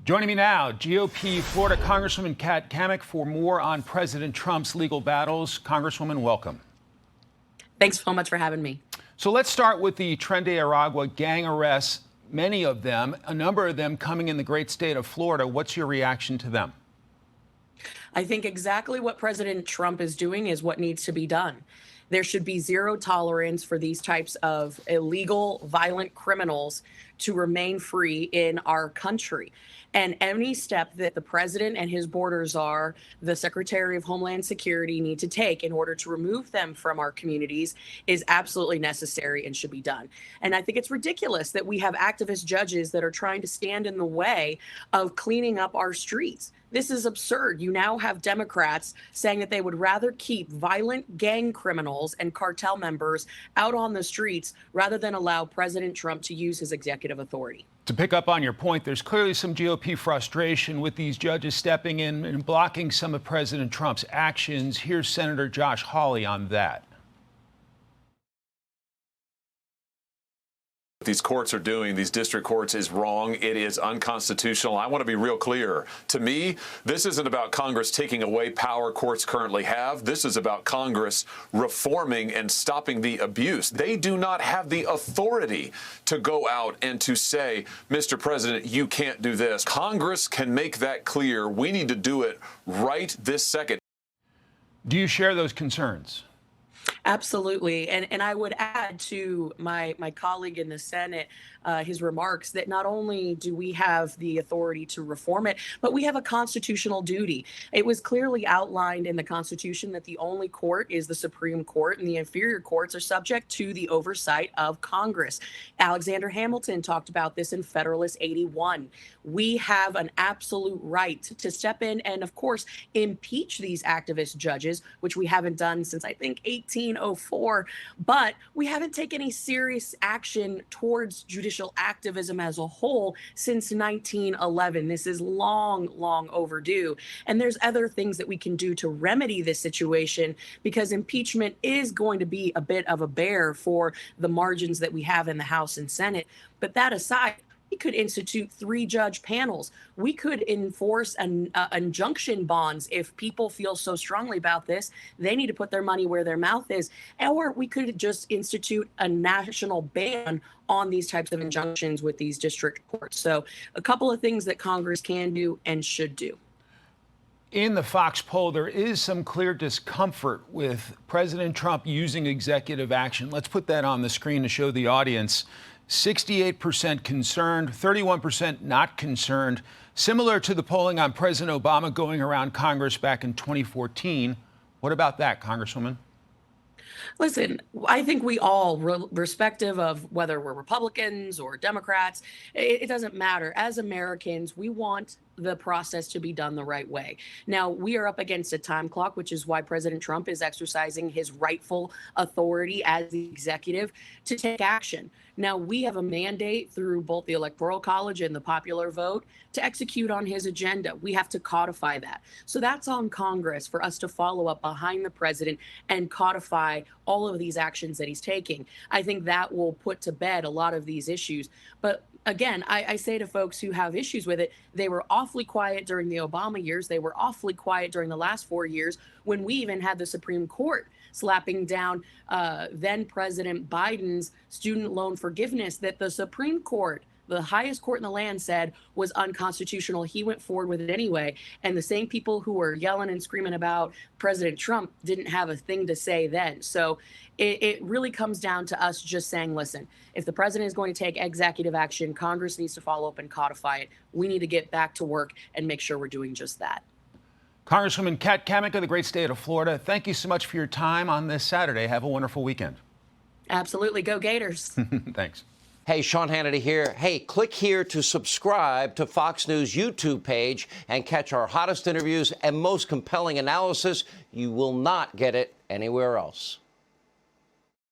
Joining me now, GOP Florida Congresswoman Cammack for more on President Trump's legal battles. Congresswoman, welcome. Thanks so much for having me. So let's start with the Tren de Aragua gang arrests, many of them, a number of them coming in the great state of Florida. What's your reaction to them? I think exactly what President Trump is doing is what needs to be done. There should be zero tolerance for these types of illegal, violent criminals to remain free in our country. And any step that the president and his borders are, the Secretary of Homeland Security need to take in order to remove them from our communities is absolutely necessary and should be done. And I think it's ridiculous that we have activist judges that are trying to stand in the way of cleaning up our streets. This is absurd. You now have Democrats saying that they would rather keep violent gang criminals and cartel members out on the streets rather than allow President Trump to use his executive authority. To pick up on your point, there's clearly some GOP frustration with these judges stepping in and blocking some of President Trump's actions. Here's Senator Josh Hawley on that. These courts are doing, these district courts, is wrong. It is unconstitutional. I want to be real clear. To me, this isn't about Congress taking away power courts currently have. This is about Congress reforming and stopping the abuse. They do not have the authority to go out and to say, Mr. President, you can't do this. Congress can make that clear. We need to do it right this second. Do you share those concerns? Absolutely. And I would add to my colleague in the Senate, his remarks that not only do we have the authority to reform it, but we have a constitutional duty. It was clearly outlined in the Constitution that the only court is the Supreme Court, and the inferior courts are subject to the oversight of Congress. Alexander Hamilton talked about this in Federalist 81. We have an absolute right to step in and, of course, impeach these activist judges, which we haven't done since, I think, 1804, but we haven't taken any serious action towards judicial activism as a whole since 1911. This is long, long overdue. And there's other things that we can do to remedy this situation, because impeachment is going to be a bit of a bear for the margins that we have in the House and Senate. But that aside, we could institute 3-judge panels. We could enforce injunction bonds if people feel so strongly about this. They need to put their money where their mouth is. Or we could just institute a national ban on these types of injunctions with these district courts. So a couple of things that Congress can do and should do. In the Fox poll, there is some clear discomfort with President Trump using executive action. Let's put that on the screen to show the audience. 68% concerned, 31% not concerned, similar to the polling on President Obama going around Congress back in 2014. What about that, Congresswoman? Listen, I think we all, respective of whether we're Republicans or Democrats, it doesn't matter. As Americans, we want the process to be done the right way. Now, we are up against a time clock, which is why President Trump is exercising his rightful authority as the executive to take action. Now, we have a mandate through both the Electoral College and the popular vote to execute on his agenda. We have to codify that. So that's on Congress for us to follow up behind the president and codify all of these actions that he's taking. I think that will put to bed a lot of these issues. But again, I say to folks who have issues with it, they were awfully quiet during the Obama years. They were awfully quiet during the last 4 years when we even had the Supreme Court slapping down then President Biden's student loan forgiveness that the Supreme Court, the highest court in the land, said was unconstitutional. He went forward with it anyway. And the same people who were yelling and screaming about President Trump didn't have a thing to say then. So it really comes down to us just saying, listen, if the president is going to take executive action, Congress needs to follow up and codify it. We need to get back to work and make sure we're doing just that. Congresswoman Cammack of the great state of Florida, thank you so much for your time on this Saturday. Have a wonderful weekend. Absolutely. Go Gators. Thanks. Hey, Sean Hannity here. Hey, click here to subscribe to Fox News YouTube page and catch our hottest interviews and most compelling analysis. You will not get it anywhere else.